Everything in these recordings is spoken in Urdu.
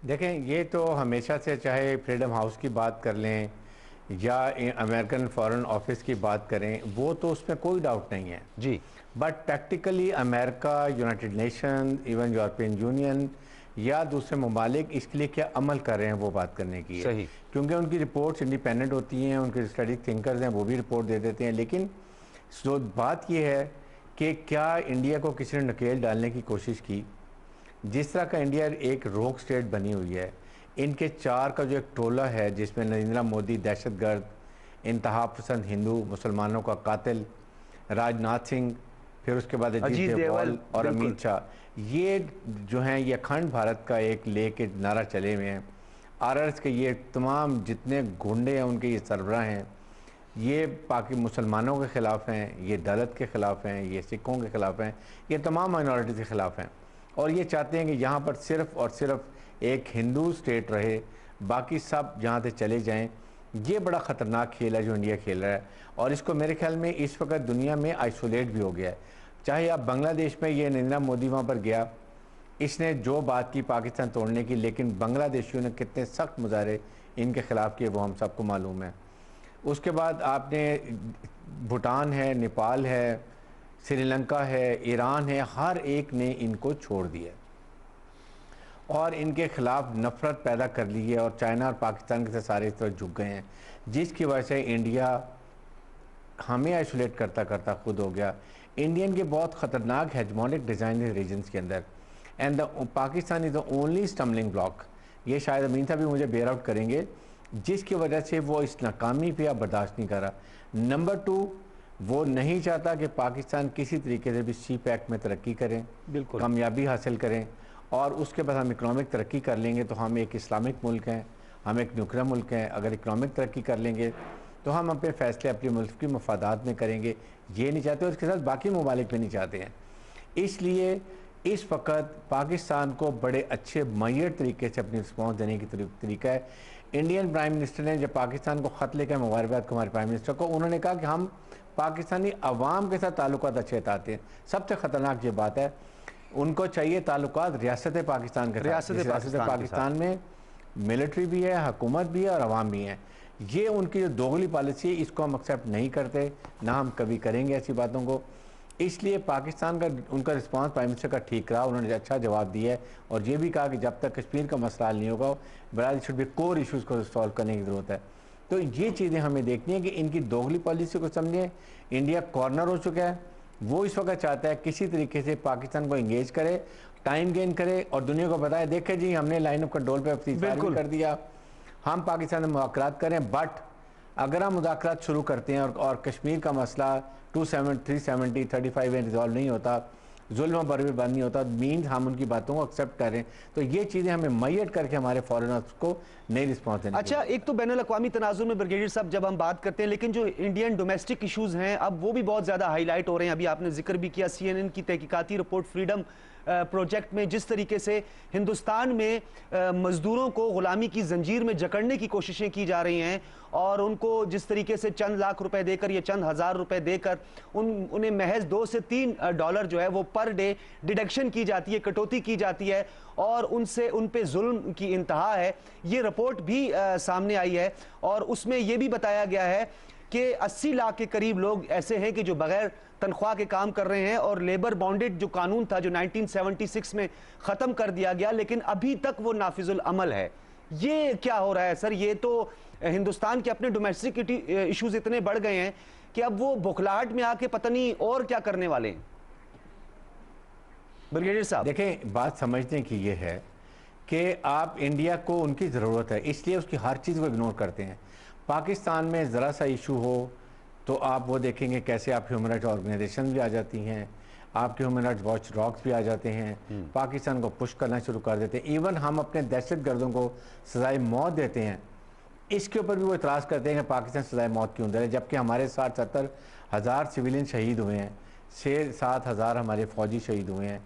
دیکھیں یہ تو ہمیشہ سے چاہے فریڈم ہاؤس کی بات کر لیں یا امریکن فارن آفس کی بات کریں وہ تو اس میں کوئی ڈاؤٹ نہیں ہے جی بٹ پریکٹیکلی امریکہ united nation even European union یا دوسرے ممالک اس کے لیے کیا عمل کر رہے ہیں وہ بات کرنے کی ہے صحیح کیونکہ ان کی رپورٹس انڈیپینڈنٹ ہوتی ہیں ان کے اسٹڈی تھنکرز ہیں وہ بھی رپورٹ دے دیتے ہیں لیکن بات یہ ہے کہ کیا انڈیا کو کسی نے نکیل ڈالنے کی کوشش کی جس طرح کا انڈیا ایک روک سٹیٹ بنی ہوئی ہے ان کے چار کا جو ایک ٹولہ ہے جس میں نریندر مودی دہشت گرد انتہا پسند ہندو مسلمانوں کا قاتل راج ناتھ سنگھ پھر اس کے بعد اجیت ڈوبھال اور امیت شاہ یہ جو ہیں یہ اکھنڈ بھارت کا ایک لے کے نعرہ چلے ہوئے ہیں آر ایس کے یہ تمام جتنے گنڈے ہیں ان کے یہ سربراہ ہیں یہ مسلمانوں کے خلاف ہیں یہ دلت کے خلاف ہیں یہ سکھوں کے خلاف ہیں یہ تمام مائنورٹیز کے خلاف ہیں اور یہ چاہتے ہیں کہ یہاں پر صرف اور صرف ایک ہندو سٹیٹ رہے باقی سب جہاں سے چلے جائیں یہ بڑا خطرناک کھیل ہے جو انڈیا کھیل رہا ہے اور اس کو میرے خیال میں اس وقت دنیا میں آئسولیٹ بھی ہو گیا ہے چاہے آپ بنگلہ دیش میں یہ نریندر مودی وہاں پر گیا اس نے جو بات کی پاکستان توڑنے کی لیکن بنگلہ دیشیوں نے کتنے سخت مظاہرے ان کے خلاف کیے وہ ہم سب کو معلوم ہے اس کے بعد آپ نے بھوٹان ہے نیپال ہے سری لنکا ہے ایران ہے ہر ایک نے ان کو چھوڑ دیا اور ان کے خلاف نفرت پیدا کر لی ہے اور چائنا اور پاکستان کے سارے اس طرح جھک گئے ہیں جس کی وجہ سے انڈیا ہمیں آئسولیٹ کرتا کرتا خود ہو گیا انڈین کے بہت خطرناک ہیجمونک ڈیزائن ریجنز کے اندر and Pakistan is the only stumbling block یہ شاید امین صاحب بھی مجھے بیئر آؤٹ کریں گے جس کی وجہ سے وہ اس ناکامی پہ برداشت نہیں کر رہا نمبر 2 وہ نہیں چاہتا کہ پاکستان کسی طریقے سے بھی سی پیک میں ترقی کریں بالکل کامیابی حاصل کریں اور اس کے بعد ہم اکنامک ترقی کر لیں گے تو ہم ایک اسلامک ملک ہیں ہم ایک نیوکلیر ملک ہیں اگر اکنامک ترقی کر لیں گے تو ہم اپنے فیصلے اپنے ملک کی مفادات میں کریں گے یہ نہیں چاہتے اور اس کے ساتھ باقی ممالک بھی نہیں چاہتے ہیں اس لیے اس وقت پاکستان کو بڑے اچھے معیار طریقے سے اپنی رسپانس دینے کی طریقہ ہے انڈین پرائم منسٹر نے جب پاکستان کو خط لے کے مبارکباد کو ہمارے پرائم منسٹر کو انہوں نے کہا کہ ہم پاکستانی عوام کے ساتھ تعلقات اچھے چاہتے ہیں سب سے خطرناک یہ بات ہے ان کو چاہیے تعلقات ریاست پاکستان کے ساتھ ریاست پاکستان میں ملٹری بھی ہے حکومت بھی ہے اور عوام بھی ہیں یہ ان کی جو دوغلی پالیسی ہے اس کو ہم ایکسیپٹ نہیں کرتے نہ ہم کبھی کریں گے ایسی باتوں کو اس لیے پاکستان کا ان کا رسپانس پرائم منسٹر کا ٹھیک رہا انہوں نے اچھا جواب دیا ہے اور یہ بھی کہا کہ جب تک کشمیر کا مسئلہ حل نہیں ہوگا برادری شوڈ بی کور ایشوز کو سالو کرنے کی ضرورت ہے تو یہ چیزیں ہمیں دیکھنی ہے کہ ان کی دوغلی پالیسی کو سمجھیں انڈیا کارنر ہو چکا ہے وہ اس وقت چاہتا ہے کسی طریقے سے پاکستان کو انگیج کرے ٹائم گین کرے اور دنیا کو بتائے دیکھیں جی ہم نے لائن آف کنٹرول پہ افتتاح کر دیا ہم پاکستان میں مذاکرات کریں بٹ اگر ہم مذاکرات شروع کرتے ہیں اور کشمیر کا مسئلہ 370 35 میں ریزالو نہیں ہوتا ظلم و بربری بند نہیں ہوتا مینز ہم ان کی باتوں کو ایکسیپٹ کریں تو یہ چیزیں ہمیں میٹ کر کے ہمارے فارنرز کو نئی رسپانس دینے اچھا ایک تو بین الاقوامی تناظر میں بریگیڈیئر صاحب جب ہم بات کرتے ہیں لیکن جو انڈین ڈومیسٹک ایشوز ہیں اب وہ بھی بہت زیادہ ہائی لائٹ ہو رہے ہیں ابھی آپ نے ذکر بھی کیا سی این این کی تحقیقاتی رپورٹ فریڈم پروجیکٹ میں جس طریقے سے ہندوستان میں مزدوروں کو غلامی کی زنجیر میں جکڑنے کی کوششیں کی جا رہی ہیں اور ان کو جس طریقے سے چند لاکھ روپے دے کر یا چند ہزار روپے دے کر انہیں محض $2 سے $3 جو ہے وہ پر ڈے ڈیڈکشن کی جاتی ہے کٹوتی کی جاتی ہے اور ان پہ ظلم کی انتہا ہے یہ رپورٹ بھی سامنے آئی ہے اور اس میں یہ بھی بتایا گیا ہے کہ 80 لاکھ کے قریب لوگ ایسے ہیں کہ جو بغیر تنخواہ کے کام کر رہے ہیں اور لیبر بانڈڈ جو قانون تھا جو 1976 میں ختم کر دیا گیا لیکن ابھی تک وہ نافذ العمل ہے یہ کیا ہو رہا ہے سر یہ تو ہندوستان کے اپنے ڈومیسٹک ایشوز اتنے بڑھ گئے ہیں کہ اب وہ بخلاہٹ میں آ کے پتہ نہیں اور کیا کرنے والے ہیں بریگیڈیئر صاحب دیکھیں بات سمجھنے کی یہ ہے کہ آپ انڈیا کو ان کی ضرورت ہے اس لیے اس کی ہر چیز کو اگنور کرتے ہیں پاکستان میں ذرا سا ایشو ہو تو آپ وہ دیکھیں گے کیسے آپ ہیومن رائٹس آرگنائزیشن بھی آ جاتی ہیں آپ کے ہیومن رائٹس واچ ڈاگس بھی آ جاتے ہیں پاکستان کو پش کرنا شروع کر دیتے ہیں ایون ہم اپنے دہشت گردوں کو سزائے موت دیتے ہیں اس کے اوپر بھی وہ اعتراض کرتے ہیں کہ پاکستان سزائے موت کیوں دے رہے جبکہ ہمارے 60-70 ہزار سویلین شہید ہوئے ہیں 6-7 ہزار ہمارے فوجی شہید ہوئے ہیں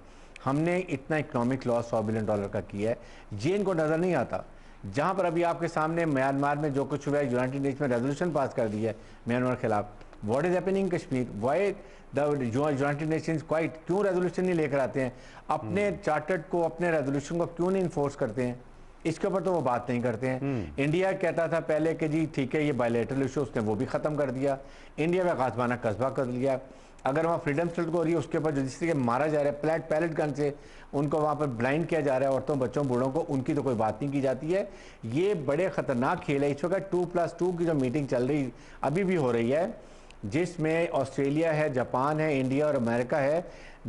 ہم نے اتنا اکنامک لاس $100 بلین کا کیا ہے یہ ان کو نظر نہیں آتا جہاں پر ابھی آپ کے سامنے میانمار میں جو کچھ ہوا ہے یونائٹڈ نیشن میں ریزولوشن پاس کر دی ہے میانمار خلاف what is happening Kashmir why the United nations quite کیوں ریزولوشن نہیں لے کر آتے ہیں اپنے چارٹرڈ کو اپنے ریزولوشن کو کیوں نہیں انفورس کرتے ہیں اس کے اوپر تو وہ بات نہیں کرتے ہیں۔ انڈیا کہتا تھا پہلے کہ جی ٹھیک ہے یہ بائیلیٹرل ایشو، اس نے وہ بھی ختم کر دیا، انڈیا میں غاصبانہ قصبہ کر لیا۔ اگر وہاں فریڈم اسٹریٹ کو ہو رہی ہے اس کے اوپر جس طریقے مارا جا رہا ہے پیلٹ گن سے، ان کو وہاں پر بلائنڈ کیا جا رہا ہے، عورتوں بچوں بوڑھوں کو، ان کی تو کوئی بات نہیں کی جاتی ہے۔ یہ بڑے خطرناک کھیل ہے۔ اس وقت 2+2 کی جو میٹنگ چل رہی ابھی بھی ہو رہی ہے، جس میں آسٹریلیا ہے، جاپان ہے، انڈیا اور امریکہ ہے،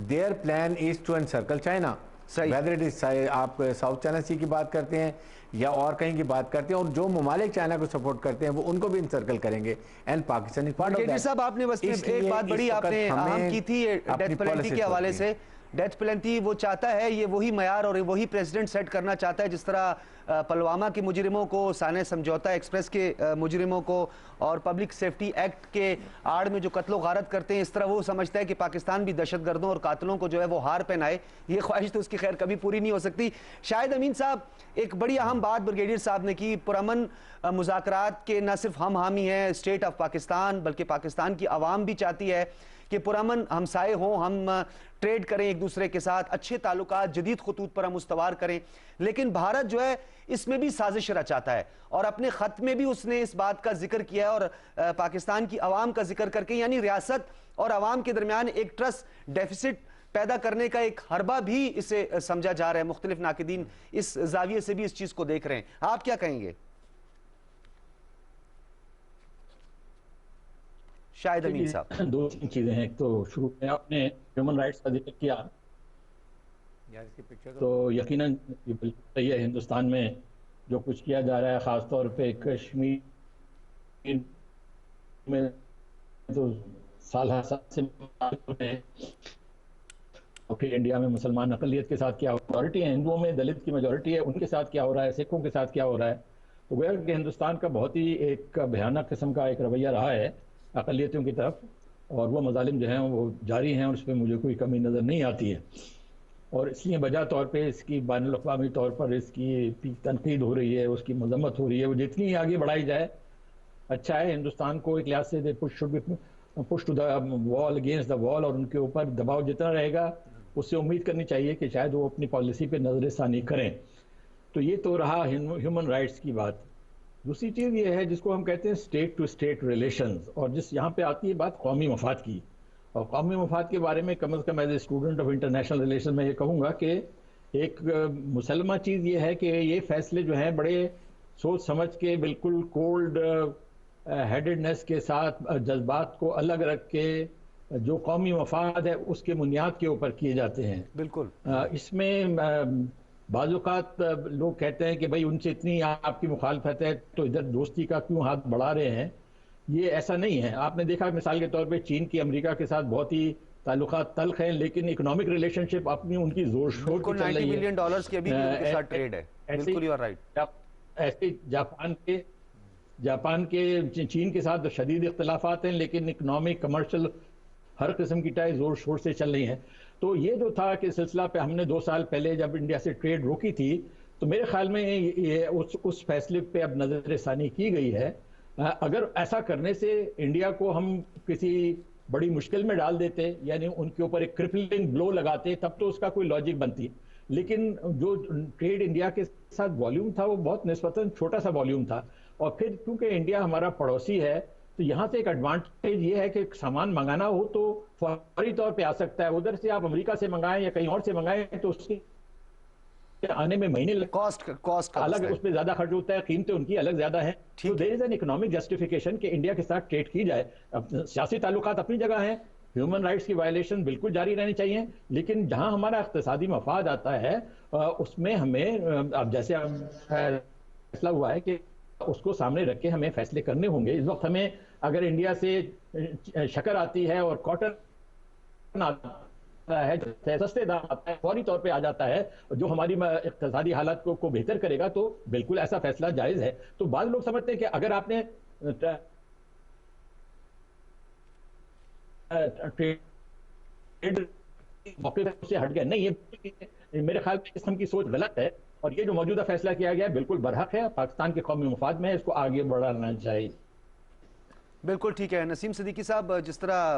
there plan is to encircle China. Whether it is up South China Sea کی بات کرتے ہیں یا اور کہیں کی بات کرتے ہیں، اور جو ممالک چائنا کو سپورٹ کرتے ہیں وہ ان کو بھی انسرکل کریں گے، and Pakistan is part of that. صاحب آپ نے بس ایک بات بڑی آپ نے اہم کی تھی ڈیتھ پینلٹی کے حوالے سے۔ ڈیتھ پینلٹی وہ چاہتا ہے، یہ وہی معیار اور وہی پریزیڈنٹ سیٹ کرنا چاہتا ہے جس طرح پلوامہ کے مجرموں کو، سانحہ سمجھوتہ ایکسپریس کے مجرموں کو اور پبلک سیفٹی ایکٹ کے آڑ میں جو قتل و غارت کرتے ہیں، اس طرح وہ سمجھتا ہے کہ پاکستان بھی دہشت گردوں اور قاتلوں کو جو ہے وہ ہار پہنائے۔ یہ خواہش تو اس کی خیر کبھی پوری نہیں ہو سکتی۔ شاہد امین صاحب، ایک بڑی اہم بات بریگیڈیئر صاحب نے کی، پرامن مذاکرات کے نہ صرف ہم حامی ہیں اسٹیٹ آف پاکستان، بلکہ پاکستان کی عوام بھی چاہتی ہے کہ پرامن ہمسائے ہوں، ہم ٹریڈ کریں ایک دوسرے کے ساتھ، اچھے تعلقات جدید خطوط پر ہم استوار کریں۔ لیکن بھارت جو ہے اس میں بھی سازش رچاتا ہے، اور اپنے خط میں بھی اس نے اس بات کا ذکر کیا ہے، اور پاکستان کی عوام کا ذکر کر کے، یعنی ریاست اور عوام کے درمیان ایک ٹرسٹ ڈیفیسٹ پیدا کرنے کا ایک حربہ بھی اسے سمجھا جا رہا ہے۔ مختلف ناقدین اس زاویے سے بھی اس چیز کو دیکھ رہے ہیں، آپ کیا کہیں گے؟ شاہد امین صاحب، دو چیزیں ہیں۔ ایک تو شروع میں آپ نے ہیومن رائٹس کا ذکر کیا، تو یقیناً یہ بالکل صحیح ہے۔ ہندوستان میں جو کچھ کیا جا رہا ہے، خاص طور پہ کشمیر میں تو سال ہر سال سے اور پھر انڈیا میں مسلمان اقلیت کے ساتھ کیا میجورٹی ہے، ہندوؤں میں دلت کی میجورٹی ہے، ان کے ساتھ کیا ہو رہا ہے، سکھوں کے ساتھ کیا ہو رہا ہے۔ تو گویا کہ ہندوستان کا بہت ہی ایک بھیانک قسم کا ایک رویہ رہا ہے اقلیتوں کی طرف، اور وہ مظالم جو ہیں وہ جاری ہیں، اور اس پہ مجھے کوئی کمی نظر نہیں آتی ہے۔ اور اس لیے بجا طور پہ اس کی بین الاقوامی طور پر اس کی تنقید ہو رہی ہے، اس کی مذمت ہو رہی ہے۔ وہ جتنی آگے بڑھائی جائے اچھا ہے۔ ہندوستان کو ایک لحاظ سے پش ٹو دا وال، اگینسٹ دا وال، اور ان کے اوپر دباؤ جتنا رہے گا اس سے امید کرنی چاہیے کہ شاید وہ اپنی پالیسی پہ نظر ثانی کریں۔ تو یہ تو رہا ہیومن رائٹس کی بات۔ دوسری چیز یہ ہے جس کو ہم کہتے ہیں اسٹیٹ ٹو اسٹیٹ ریلیشنز، اور جس یہاں پہ آتی ہے بات قومی مفاد کی۔ اور قومی مفاد کے بارے میں کم از کم as a student of international relation میں یہ کہوں گا کہ ایک مسلمہ چیز یہ ہے کہ یہ فیصلے جو ہیں بڑے سوچ سمجھ کے، بالکل کولڈ ہیڈڈنس کے ساتھ، جذبات کو الگ رکھ کے، جو قومی مفاد ہے اس کے بنیاد کے اوپر کیے جاتے ہیں۔ بالکل اس میں بعض اوقات لوگ کہتے ہیں کہ بھائی ان سے اتنی آپ کی مخالفت ہے تو ادھر دوستی کا کیوں ہاتھ بڑھا رہے ہیں۔ یہ ایسا نہیں ہے۔ آپ نے دیکھا مثال کے طور پہ چین کی امریکہ کے ساتھ بہت ہی تعلقات تلخ ہیں، لیکن اکنامک ریلیشن شپ اپنی ان کی زور شور کی چل رہی ہے۔ $90 بلین کی ابھی بھی ان کے ساتھ ٹریڈ ہے۔ بالکل، یو آر رائٹ۔ ایسے جاپان کے چین کے ساتھ شدید اختلافات ہیں، لیکن اکنامک کمرشل ہر قسم کی ٹائی زور شور سے چل رہی ہیں۔ تو یہ جو تھا کہ سلسلہ پہ ہم نے 2 سال پہلے جب انڈیا سے ٹریڈ روکی تھی، تو میرے خیال میں یہ اس فیصلے پہ اب نظر ثانی کی گئی ہے۔ اگر ایسا کرنے سے انڈیا کو ہم کسی بڑی مشکل میں ڈال دیتے، یعنی ان کے اوپر ایک کرپلنگ بلو لگاتے، تب تو اس کا کوئی لاجک بنتی۔ لیکن جو ٹریڈ انڈیا کے ساتھ والیوم تھا وہ بہت نسبتاً چھوٹا سا والیوم تھا، اور پھر کیونکہ انڈیا ہمارا پڑوسی ہے تو یہاں سے ایک ایڈوانٹیج یہ ہے کہ سامان منگانا ہو تو فوری طور پہ آ سکتا ہے۔ ادھر سے آپ امریکہ سے منگائیں یا کہیں اور سے منگائیں تو اس کے آنے میں مہینے کاسٹ الگ، اس پہ زیادہ خرچ ہوتا ہے، قیمتیں ان کی الگ زیادہ ہیں۔ تو دیر از این اکنامک جسٹیفیکیشن کہ انڈیا کے ساتھ ٹریڈ کی جائے۔ سیاسی تعلقات اپنی جگہ ہیں، ہیومن رائٹس کی وائلیشن بالکل جاری رہنی چاہیے، لیکن جہاں ہمارا اقتصادی مفاد آتا ہے اس میں ہمیں، اب جیسے فیصلہ ہوا ہے کہ اس کو سامنے رکھ کے ہمیں فیصلے کرنے ہوں گے۔ اس وقت ہمیں اگر انڈیا سے شکر آتی ہے اور کاٹن آتا ہے، سستے دام آتا ہے، فوری طور پہ آ جاتا ہے، جو ہماری اقتصادی حالت کو بہتر کرے گا، تو بالکل ایسا فیصلہ جائز ہے۔ تو بعض لوگ سمجھتے ہیں کہ اگر آپ نے موقع سے ہٹ گیا، نہیں، یہ میرے خیال میں اس قسم کی سوچ غلط ہے، اور یہ جو موجودہ فیصلہ کیا گیا ہے بالکل برحق ہے، پاکستان کے قومی مفاد میں ہے، اس کو آگے بڑھانا چاہیے۔ بالکل ٹھیک ہے۔ نسیم صدیقی صاحب، جس طرح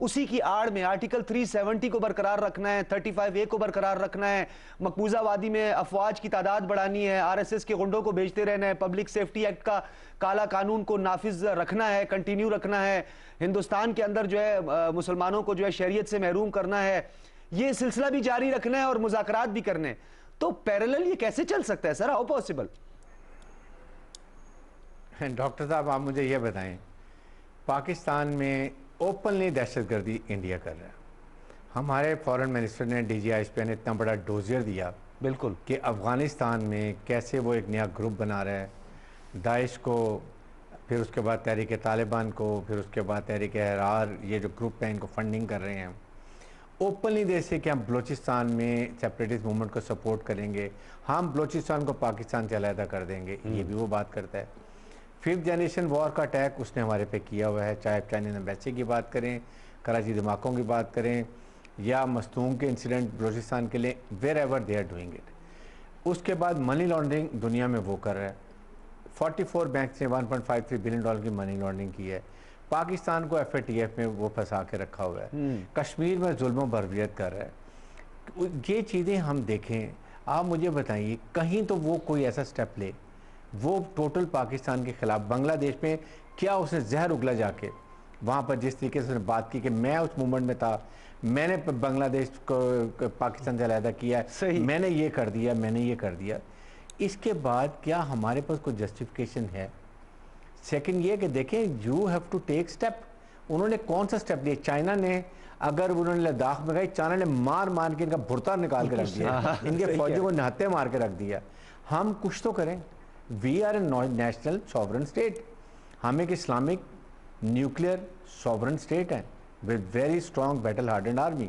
اسی کی آڑ میں آرٹیکل 370 کو برقرار رکھنا ہے, 35A کو برقرار رکھنا ہے, مقبوضہ وادی میں افواج کی تعداد بڑھانی ہے, RSS کے غنڈوں کو بھیجتے رہنا ہے, پبلک سیفٹی ایکٹ کا کالا قانون کو نافذ رکھنا ہے, کنٹینیو رکھنا ہے, ہندوستان کے اندر جو ہے مسلمانوں کو جو ہے شریعت سے محروم کرنا ہے, یہ سلسلہ بھی جاری رکھنا ہے اور مذاکرات بھی کرنے ہیں. تو پیرالل یہ کیسے چل سکتا ہے سر؟ How possible? ڈاکٹر صاحب آپ مجھے یہ بتائیں, پاکستان میں اوپنلی دہشت گردی انڈیا کر رہا ہے. ہمارے فورن منسٹر نے DGI نے اتنا بڑا ڈوزیر دیا بالکل کہ افغانستان میں کیسے وہ ایک نیا گروپ بنا رہا ہے, داعش کو, پھر اس کے بعد تحریک طالبان کو, پھر اس کے بعد تحریک احرار, یہ جو گروپ ہیں ان کو فنڈنگ کر رہے ہیں اوپنلی جیسے کہ ہم بلوچستان میں سیپریٹسٹ موومنٹ کو سپورٹ کریں گے, ہم بلوچستان کو پاکستان سے علیحدہ کر دیں گے, یہ بھی وہ بات کرتا ہے. 5th جنریشن وار کا اٹیک اس نے ہمارے پہ کیا ہوا ہے, چاہے چائنیز ایمبیسی کی بات کریں, کراچی دھماکوں کی بات کریں, یا مستونگ کے انسیڈنٹ بلوچستان کے لیے, wherever they are doing it. اس کے بعد منی لانڈرنگ دنیا میں وہ کر رہا ہے. 44 بینکس نے $1.53 بلین کی منی لانڈرنگ کی ہے. پاکستان کو FATF میں وہ پھنسا کے رکھا ہوا ہے. کشمیر میں ظلم و بربریت کر رہا ہے. یہ چیزیں ہم دیکھیں, آپ مجھے بتائیے کہیں تو وہ کوئی ایسا سٹیپ لے, وہ ٹوٹل پاکستان کے خلاف. بنگلہ دیش میں کیا اس نے زہر اگلا جا کے وہاں پر جس طریقے سے اس نے بات کی کہ میں اس موومنٹ میں تھا, میں نے بنگلہ دیش کو پاکستان سے علیحدہ کیا, میں نے یہ کر دیا, میں نے یہ کر دیا. اس کے بعد کیا ہمارے پاس کوئی جسٹیفیکیشن ہے؟ سیکنڈ یہ کہ دیکھیں you have to take step. انہوں نے کون سا سٹیپ لیا؟ چائنا نے, اگر انہوں نے لداخ میں گئی, چائنا نے مار مار کے ان کا بھرتا نکال کے رکھ دیا, ان کے فوجیوں کو نہتے مار کے رکھ دیا. ہم کچھ تو کریں. We are a national sovereign state, ہم ایک اسلامک نیوکلیئر سوورن اسٹیٹ ہیں with very strong battle hardened army,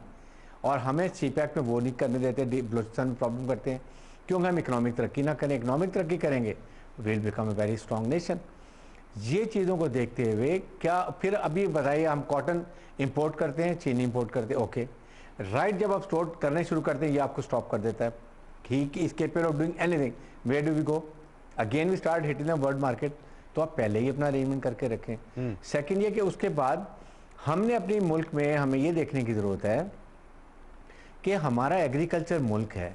اور ہمیں CPEC میں وہ نہیں کرنے دیتے. بلوچستان میں پرابلم کرتے ہیں کیونکہ ہم اکنامک ترقی نہ کریں. اکنامک ترقی کریں گے we'll become a very strong nation. یہ چیزوں کو دیکھتے ہوئے کیا پھر ابھی بتائیے, ہم کاٹن امپورٹ کرتے ہیں, چینی امپورٹ کرتے ہیں, اوکے رائٹ, جب آپ اسٹور کرنے شروع کرتے ہیں یہ آپ کو اسٹاپ کر دیتا ہے. ٹھیک, اس capable of doing anything, where do we go again we start hitting the world market. تو آپ پہلے ہی اپنا ارینجمنٹ کر کے رکھیں. سیکنڈ یہ کہ اس کے بعد ہم نے اپنی ملک میں ہمیں یہ دیکھنے کی ضرورت ہے کہ ہمارا ایگریکلچر ملک ہے,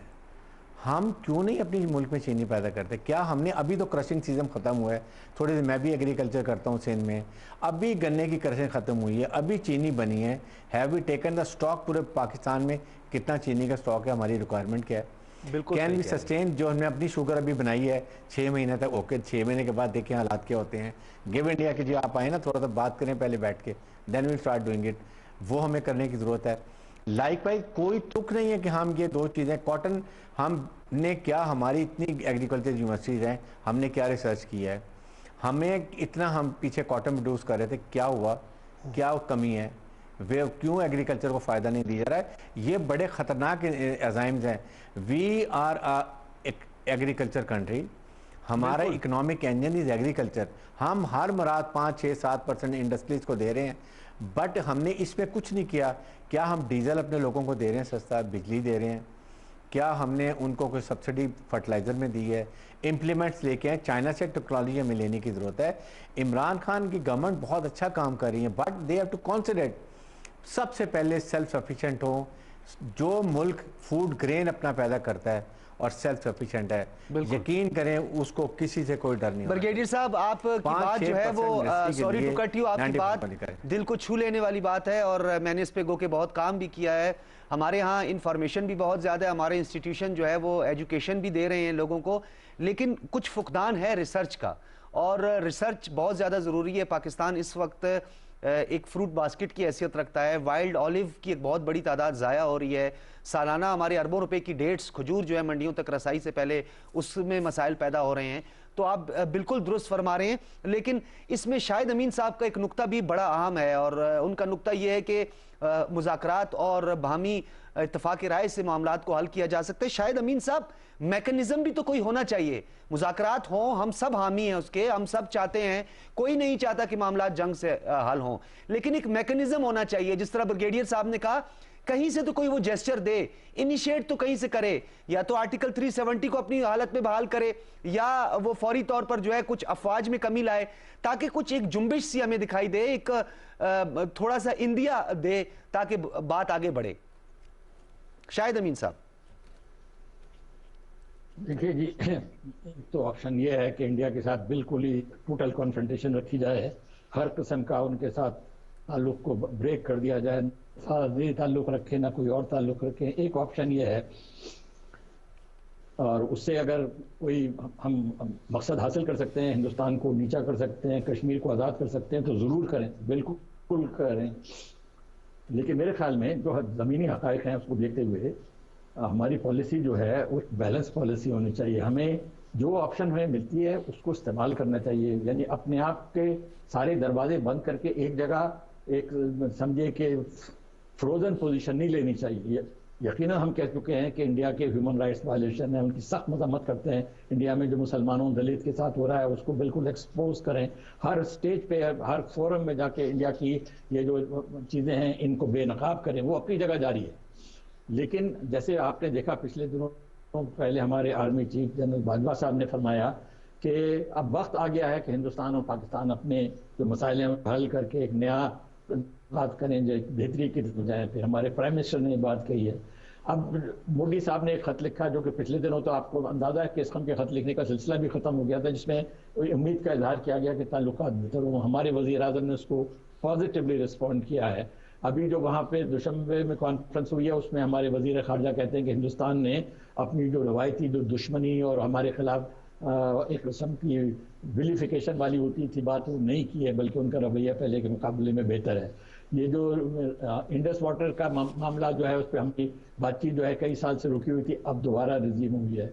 ہم کیوں نہیں اپنی ملک میں چینی پیدا کرتے؟ کیا ہم نے, ابھی تو کرشنگ سیزن ختم ہوا ہے, تھوڑے سے میں بھی ایگریکلچر کرتا ہوں سندھ میں, ابھی گنے کی کرشنگ ختم ہوئی ہے, ابھی چینی بنی ہے. Have we taken the stock پورے پاکستان میں کتنا چینی کا اسٹاک ہے, ہماری ریکوائرمنٹ کیا ہے, کین وی سسٹین جو ہم نے اپنی شوگر ابھی بنائی ہے 6 مہینے تک, اوکے 6 مہینے کے بعد دیکھیں حالات کیا ہوتے ہیں. گیو انڈیا کہ جی آپ آئیں نا تھوڑا سا بات کریں پہلے بیٹھ کے, then we'll start doing it. وہ ہمیں کرنے کی ضرورت ہے. لائک وائز کوئی تک نہیں ہے کہ ہم یہ دو چیزیں, کاٹن ہم نے کیا, ہماری اتنی ایگریکلچر یونیورسٹیز ہیں, ہم نے کیا ریسرچ کیا ہے, ہمیں اتنا ہم پیچھے کاٹن پروڈیوس کر رہے تھے, کیا ہوا, کیا کمی ہے, کیوں ایگریکلچر کو فائدہ نہیں دیا جا رہا ہے؟ یہ بڑے خطرناک عزائمز ہیں. وی آر ایگریکلچر کنٹری, ہمارا اکنامک انجن از ایگریکلچر. ہم ہر مراد 5-6-7% انڈسٹریز کو دے رہے ہیں, بٹ ہم نے اس میں کچھ نہیں کیا. کیا ہم ڈیزل اپنے لوگوں کو دے رہے ہیں سستا, بجلی دے رہے ہیں, کیا ہم نے ان کو کوئی سبسڈی فرٹیلائزر میں دی ہے, امپلیمنٹس لے کے ہیں. چائنا سے ٹیکنالوجی ہمیں لینے کی ضرورت ہے. عمران خان کی گورنمنٹ بہت اچھا کام کر رہی ہے, but they have to concentrate. سب سے پہلے سیلف سفیشینٹ ہو. جو ملک فوڈ گرین اپنا پیدا کرتا ہے اور سیلف سفیشینٹ ہے, یقین کریں اس کو کسی سے کوئی ڈر نہیں. برگیڈیئر صاحب آپ کی بات جو ہے وہ, سوری ٹو کٹ یو, آپ کی بات دل کو چھو لینے والی بات ہے, اور میں نے اس پہ گو کہ بہت کام بھی کیا ہے. ہمارے ہاں انفارمیشن بھی بہت زیادہ ہے, ہمارے انسٹیٹیوشن جو ہے وہ ایجوکیشن بھی دے رہے ہیں لوگوں کو, لیکن کچھ فقدان ہے ریسرچ کا, اور ریسرچ بہت زیادہ ضروری ہے. پاکستان اس وقت ایک فروٹ باسکٹ کی حیثیت رکھتا ہے. وائلڈ آلیو کی ایک بہت بڑی تعداد ضائع ہو رہی ہے. سالانہ ہمارے اربوں روپے کی ڈیٹس, کھجور جو ہے منڈیوں تک رسائی سے پہلے اس میں مسائل پیدا ہو رہے ہیں. تو آپ بالکل درست فرما رہے ہیں, لیکن اس میں شاہد امین صاحب کا ایک نقطہ بھی بڑا اہم ہے, اور ان کا نقطہ یہ ہے کہ مذاکرات اور باہمی اتفاق رائے سے معاملات کو حل کیا جا سکتا ہے. شاہد امین صاحب, میکنزم بھی تو کوئی ہونا چاہیے. مذاکرات ہوں, ہم سب حامی ہیں اس کے, ہم سب چاہتے ہیں, کوئی نہیں چاہتا کہ معاملات جنگ سے حل ہوں, لیکن ایک میکنزم ہونا چاہیے. جس طرح برگیڈیئر صاحب نے کہا کہیں سے تو کوئی وہ جیسچر دے, انیشیٹ تو کہیں سے کرے, یا تو آرٹیکل 370 کو اپنی حالت میں بحال کرے, یا وہ فوری طور پر جو ہے کچھ افواج میں کمی لائے, تاکہ کچھ ایک جنبش سی ہمیں دکھائی دے, ایک تھوڑا سا اندیا دے, تاکہ بات آگے بڑھے. شاہد امین صاحب. دیکھیے جی, تو آپشن یہ ہے کہ انڈیا کے ساتھ بالکل ہی ٹوٹل کانفرنٹیشن رکھی جائے, ہر قسم کا ان کے ساتھ تعلق کو بریک کر دیا جائے, نہ تعلق رکھے نہ کوئی اور تعلق رکھے. ایک آپشن یہ ہے, اور اس سے اگر کوئی ہم مقصد حاصل کر سکتے ہیں, ہندوستان کو نیچا کر سکتے ہیں, کشمیر کو آزاد کر سکتے ہیں, تو ضرور کریں, بالکل کریں. لیکن میرے خیال میں جو زمینی حقائق ہیں اس کو دیکھتے ہوئے ہماری پالیسی جو ہے وہ بیلنس پالیسی ہونی چاہیے. ہمیں جو آپشن ہمیں ملتی ہے اس کو استعمال کرنا چاہیے, یعنی اپنے آپ کے سارے دروازے بند کر کے ایک جگہ ایک سمجھے کہ فروزن پوزیشن نہیں لینی چاہیے. یقیناً ہم کہہ چکے ہیں کہ انڈیا کے ہیومن رائٹس وائلیشن ہیں, ان کی سخت مذمت کرتے ہیں. انڈیا میں جو مسلمانوں دلت کے ساتھ ہو رہا ہے اس کو بالکل ایکسپوز کریں, ہر سٹیج پہ ہر فورم میں جا کے انڈیا کی یہ جو چیزیں ہیں ان کو بے نقاب کریں. وہ اپنی جگہ جاری ہے, لیکن جیسے آپ نے دیکھا پچھلے دنوں پہلے ہمارے آرمی چیف جنرل باجوہ صاحب نے فرمایا کہ اب وقت آ گیا ہے کہ ہندوستان اور پاکستان اپنے جو مسائل ہیں حل کر کے ایک نیا بات کریں جو بہتری کی جائیں. پھر ہمارے پرائم منسٹر نے بات کہی ہے. اب مودی صاحب نے ایک خط لکھا جو کہ پچھلے دنوں تو آپ کو اندازہ ہے کہ اس قسم کے خط لکھنے کا سلسلہ بھی ختم ہو گیا تھا, جس میں امید کا اظہار کیا گیا کہ تعلقات بہتر ہوں. ہمارے وزیر اعظم نے اس کو پازیٹیولی رسپونڈ کیا ہے. ابھی جو وہاں پہ دوشنبے میں کانفرنس ہوئی ہے اس میں ہمارے وزیر خارجہ کہتے ہیں کہ ہندوستان نے اپنی جو روایتی جو دشمنی اور ہمارے خلاف ایک قسم کی ولیفیکیشن والی ہوتی تھی بات وہ نہیں کی ہے, بلکہ ان کا رویہ پہلے کے مقابلے میں بہتر ہے. یہ جو انڈس واٹر کا معاملہ جو ہے اس پہ ہم کی بات چیت جو ہے کئی سال سے رکی ہوئی تھی, اب دوبارہ ریزیوم ہوئی ہے.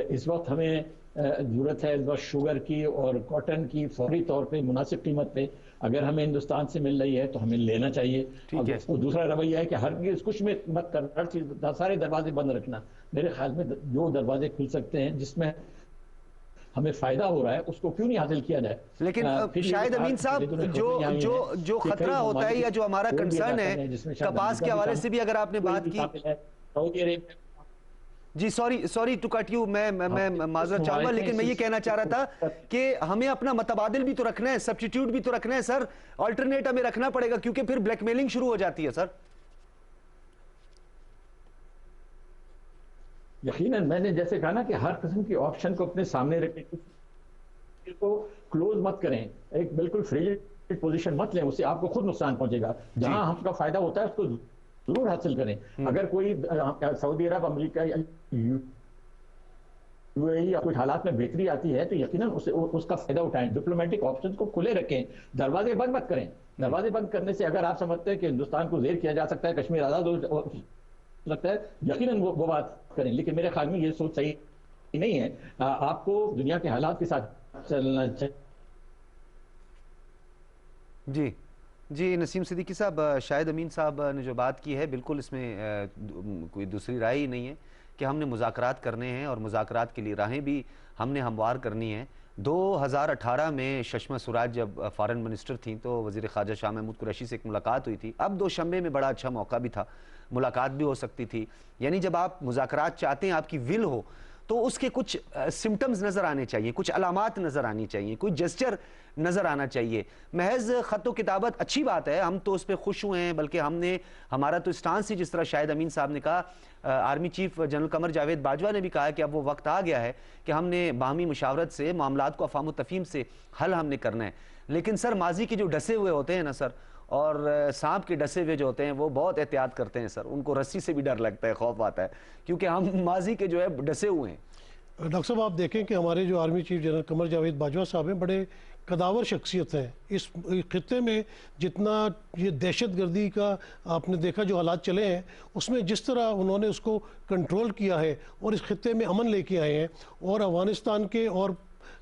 اس وقت ہمیں ضرورت ہے اس وقت شوگر کی اور کاٹن کی فوری طور پہ مناسب قیمت پہ اگر ہمیں ہندوستان سے مل رہی ہے تو ہمیں لینا چاہیے. دوسرا رویہ ہے کہ ہرگز کچھ میں مت کر, ہر چیز سارے دروازے بند رکھنا. میرے خیال میں جو دروازے کھل سکتے ہیں جس میں ہمیں فائدہ ہو رہا ہے اس کو کیوں نہیں حاصل کیا جائے. لیکن شاہد امین صاحب جو خطرہ ہوتا ہے یا جو ہمارا کنسرن ہے کپاس کے حوالے سے بھی اگر آپ نے بات کی, جی سوری ٹو کٹ یو, میں معذرت چاہوں گا, لیکن میں یہ کہنا چاہ رہا تھا کہ ہمیں اپنا متبادل بھی تو رکھنا ہے, سبسٹیٹیوٹ بھی تو رکھنا ہے سر, آلٹرنیٹ ہمیں رکھنا پڑے گا کیونکہ پھر بلیک میلنگ شروع ہو جاتی ہے سر. یقیناً میں نے جیسے کہا نا کہ ہر قسم کی آپشن کو اپنے سامنے رکھیں, کو کلوز مت کریں, ایک بالکل فریجڈ پوزیشن مت لیں, اس سے آپ کو خود نقصان پہنچے گا. جہاں ہم کا فائدہ ہوتا ہے اس کو ضرور حاصل کریں. اگر کوئی سعودی عرب, امریکہ یا یو اے ای یا کچھ حالات میں بہتری آتی ہے تو یقیناً اس کا فائدہ اٹھائیں. ڈپلومیٹک آپشن کو کھلے رکھیں, دروازے بند مت کریں. دروازے بند کرنے سے اگر آپ سمجھتے ہیں کہ ہندوستان کو زیر کیا جا سکتا ہے, کشمیر آزاد ہو سکتا ہے, یقیناً وہ بات کریں. لیکن میرے خیال میں یہ سوچ صحیح نہیں ہے. آپ کو دنیا کے حالات کے ساتھ چلنا چاہیے. جی نسیم صدیقی صاحب, شاہد امین صاحب نے جو بات کی ہے بالکل اس میں کوئی دوسری رائے ہی نہیں ہے کہ ہم نے مذاکرات کرنے ہیں اور مذاکرات کے لیے راہیں بھی ہم نے ہموار کرنی ہیں. 2018 میں ششما سوراج جب فارن منسٹر تھیں تو وزیر خارجہ شاہ محمود قریشی سے ایک ملاقات ہوئی تھی. اب دوشنبے میں بڑا اچھا موقع بھی تھا, ملاقات بھی ہو سکتی تھی. یعنی جب آپ مذاکرات چاہتے ہیں, آپ کی ول ہو, تو اس کے کچھ سمٹمز نظر آنے چاہیے, کچھ علامات نظر آنی چاہیے, کوئی جسچر نظر آنا چاہیے. محض خط و کتابت اچھی بات ہے, ہم تو اس پہ خوش ہوئے ہیں, بلکہ ہمارا تو اسٹانس ہی جس طرح شاہد امین صاحب نے کہا, army chief general Qamar Javed Bajwa نے بھی کہا کہ اب وہ وقت آ گیا ہے کہ ہم نے باہمی مشاورت سے معاملات کو افہام و تفہیم سے حل ہم نے کرنا ہے. لیکن سر ماضی کے جو ڈسے ہوئے ہوتے ہیں نا سر, اور سانپ کے ڈسے ہوئے جو ہوتے ہیں وہ بہت احتیاط کرتے ہیں سر, ان کو رسی سے بھی ڈر لگتا ہے, خوف آتا ہے, کیونکہ ہم ماضی کے جو ہے ڈسے ہوئے ہیں. ڈاکٹر صاحب آپ دیکھیں کہ ہمارے جو army chief general Qamar Javed Bajwa صاحب ہیں, بڑے قداور شخصیت ہیں. اس خطے میں جتنا یہ دہشت گردی کا آپ نے دیکھا جو حالات چلے ہیں, اس میں جس طرح انہوں نے اس کو کنٹرول کیا ہے اور اس خطے میں امن لے کے آئے ہیں, اور افغانستان کے اور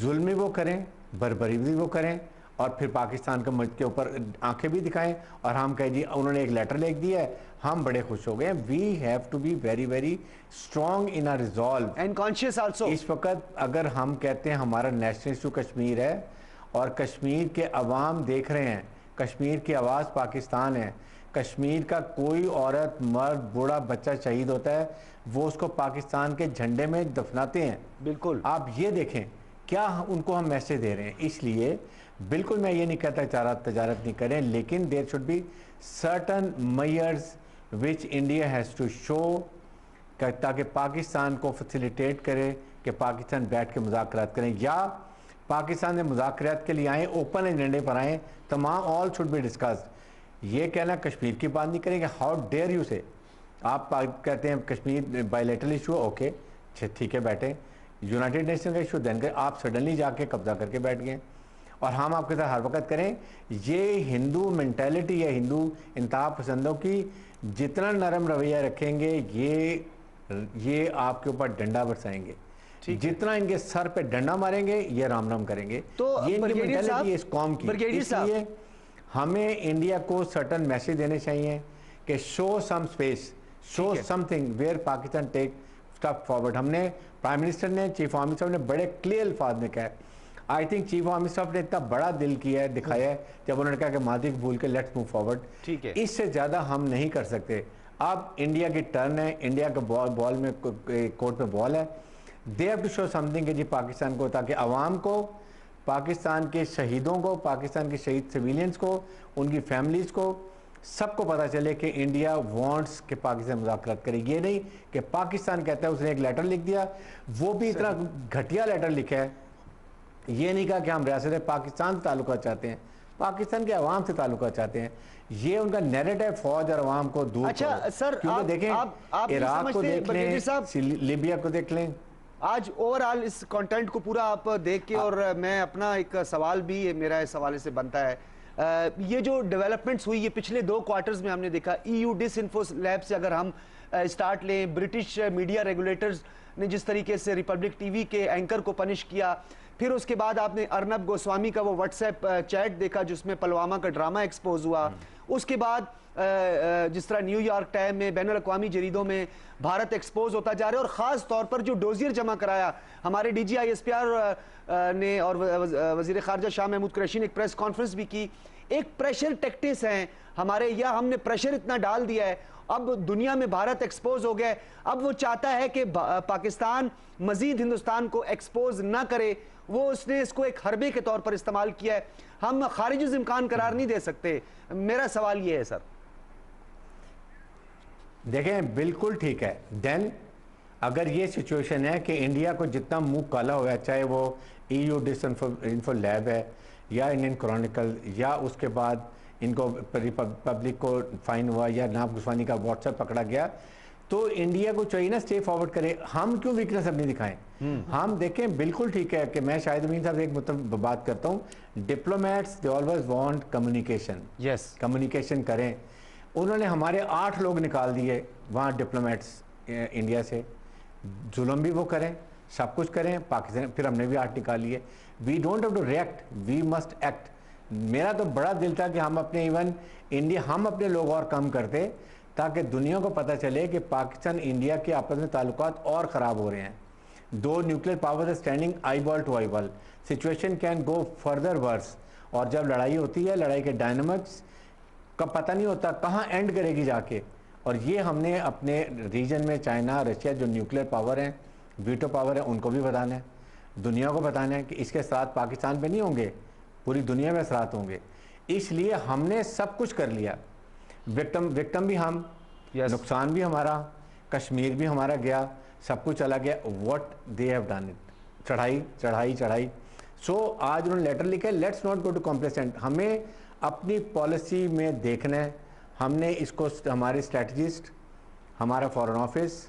ظلم بھی وہ کریں, بربری بھی وہ کریں, اور پھر پاکستان کے ملک کے اوپر آنکھیں بھی دکھائیں, اور ہم کہیں جی انہوں نے ایک لیٹر لکھ دیا ہے, ہم بڑے خوش ہو گئے ہیں. We have to be very very strong in our resolve and conscious also. اس وقت اگر ہم کہتے ہیں ہمارا نیشنل ایشو کشمیر ہے, اور کشمیر کے عوام دیکھ رہے ہیں, کشمیر کی آواز پاکستان ہے, کشمیر کا کوئی عورت مرد بوڑھا بچہ شہید ہوتا ہے, وہ اس کو پاکستان کے جھنڈے میں دفناتے ہیں. بالکل آپ یہ دیکھیں کیا ان کو ہم میسج دے رہے ہیں. اس لیے بالکل میں یہ نہیں کہتا تجارت نہیں کریں, لیکن there should be certain measures which India has to show, تاکہ پاکستان کو فیسیلیٹیٹ کرے کہ پاکستان بیٹھ کے مذاکرات کریں, یا پاکستان میں مذاکرات کے لیے آئیں, اوپن ایجنڈے پر آئیں, تمام آل شوڈ بی ڈسکسڈ. یہ کہنا کشمیر کی بات نہیں کریں گے, ہاؤ ڈیئر یو سے. آپ کہتے ہیں کشمیر بائیلیٹرل ایشو, اوکے ٹھیک ہے بیٹھیں, یونائٹڈ نیشن کا ایشو دین آپ سڈنلی جا کے قبضہ کر کے بیٹھ گئے, اور ہم آپ کے ساتھ ہر وقت کریں. یہ ہندو مینٹیلٹی یا ہندو انتہا پسندوں کی جتنا نرم رویہ رکھیں گے, یہ آپ کے اوپر ڈنڈا برسائیں گے. جتنا ان کے سر پہ ڈنڈا ماریں گے یہ رام رام کریں گے. تو یہ ان کی مینٹیلٹی ہے اس قوم کی. اس لیے ہمیں انڈیا کو سرٹن میسج دینے چاہیے کہ show some space, show something where Pakistan take step forward. ہم نے پرائم منسٹر نے, چیف آرمی صاحب نے بڑے کلیئر الفاظ میں کہا ہے. آئی تھنک چیف آرمی صاحب نے اتنا بڑا دل کیا ہے, دکھایا ہے, جب انہوں نے کہا کہ ماضی کو بھول کے لیٹس موو فارورڈ. اس سے زیادہ ہم نہیں کر سکتے. اب انڈیا کی ٹرن ہے, انڈیا کا بال میں کورٹ میں بال ہے. They have to show something کہ جی پاکستان کو, تاکہ عوام کو, پاکستان کے شہیدوں کو, پاکستان کے شہید سویلینز کو, ان کی فیملیز کو, سب کو پتا چلے کہ انڈیا وانٹس کہ پاکستان مذاکرات کرے. یہ نہیں کہ پاکستان کہتا ہے, اس نے ایک لیٹر لکھ دیا, وہ بھی اتنا گھٹیا لیٹر لکھا ہے. یہ نہیں کہا کہ ہم ریاست پاکستان سے تعلقات چاہتے ہیں, پاکستان کے عوام سے تعلقات چاہتے ہیں. یہ ان کا نیریٹو فوج اور عوام کو دور کرو. اچھا سر, دیکھیں عراق کو دیکھ لیں, لیبیا کو دیکھ لیں. آج اوورآل اس کانٹینٹ کو پورا آپ دیکھ کے, اور میں اپنا ایک سوال بھی میرا اس حوالے سے بنتا ہے, یہ جو ڈیولپمنٹس ہوئی یہ پچھلے 2 کوارٹرز میں ہم نے دیکھا. ای یو ڈس انفو لیب سے اگر ہم سٹارٹ لیں, برٹش میڈیا ریگولیٹرز نے جس طریقے سے ریپبلک ٹی وی کے اینکر کو پنش کیا, پھر اس کے بعد آپ نے ارنب گوسوامی کا وہ واٹس ایپ چیٹ دیکھا جس میں پلوامہ کا ڈرامہ ایکسپوز ہوا. اس کے بعد جس طرح نیو یارک ٹائم میں, بین الاقوامی جریدوں میں بھارت ایکسپوز ہوتا جا رہا ہے, اور خاص طور پر جو ڈوزیر جمع کرایا ہمارے D G I S P R نے, اور وزیر خارجہ شاہ محمود قریشی نے ایک پریس کانفرنس بھی کی. ایک پریشر ٹیکٹکس ہیں ہمارے, یا ہم نے پریشر اتنا ڈال دیا ہے, اب دنیا میں بھارت ایکسپوز ہو گیا ہے, اب وہ چاہتا ہے کہ پاکستان مزید ہندوستان کو ایکسپوز نہ کرے, وہ اس نے اس کو ایک حربے کے طور پر استعمال کیا ہے. ہم خارج از امکان قرار نہیں دے سکتے. میرا سوال یہ ہے سر. دیکھیں بالکل ٹھیک ہے. دین اگر یہ سچویشن ہے کہ انڈیا کو جتنا منہ کالا ہوا ہے, چاہے وہ ای یو ڈس انفو لیب ہے, یا انڈین کرونیکل, یا اس کے بعد ان کو پبلک کو فائن ہوا, یا ناب گسوانی کا واٹس ایپ پکڑا گیا, تو انڈیا کو چاہیے نا اسٹے فارورڈ کرے. ہم کیوں ویکنس اپنی دکھائیں؟ ہم دیکھیں بالکل ٹھیک ہے کہ میں شاہد امین صاحب ایک بات کرتا ہوں, diplomats they always want communication. Yes, communication کریں. انہوں نے ہمارے 8 لوگ نکال دیے وہاں ڈپلومیٹس انڈیا سے. ظلم بھی وہ کریں, سب کچھ کریں پاکستان, پھر ہم نے بھی 8 نکال لیے. We don't have to react, we must act. میرا تو بڑا دل تھا کہ ہم اپنے ایون انڈیا, ہم اپنے لوگ اور کم کرتے, تاکہ دنیا کو پتہ چلے کہ پاکستان انڈیا کے آپس میں تعلقات اور خراب ہو رہے ہیں. 2 nuclear powers standing eyeball to eyeball. Situation can go further worse. اور جب لڑائی ہوتی ہے, لڑائی کے ڈائنامکس کا پتہ نہیں ہوتا کہاں اینڈ کرے گی جا کے. اور یہ ہم نے اپنے ریجن میں چائنا, رشیا جو نیوکلیئر پاور ہیں, ویٹو پاور ہے, ان کو بھی بتانا ہے, دنیا کو بتانا ہے کہ اس کے اثرات پاکستان پہ نہیں ہوں گے, پوری دنیا میں اثرات ہوں گے. اس لیے ہم نے سب کچھ کر لیا. وکٹم بھی ہم, نقصان بھی ہمارا, کشمیر بھی ہمارا گیا, سب کچھ چلا گیا. What they have done it, چڑھائی چڑھائی چڑھائی. سو آج انہوں نے لیٹر لکھا ہے, let's not go to complacent. ہمیں اپنی پالیسی میں دیکھنا ہے. ہم نے اس کو, ہمارے اسٹریٹجسٹ, ہمارا فارن آفس,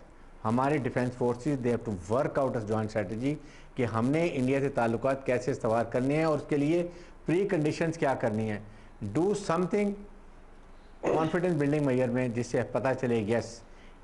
ہمارے defence forces, they have to work out a joint strategy کہ ہم نے انڈیا سے تعلقات کیسے استوار کرنے ہیں, اور اس کے لیے پری کنڈیشنز کیا کرنی ہیں. Do something confidence building measure میں, جس سے پتہ چلے یس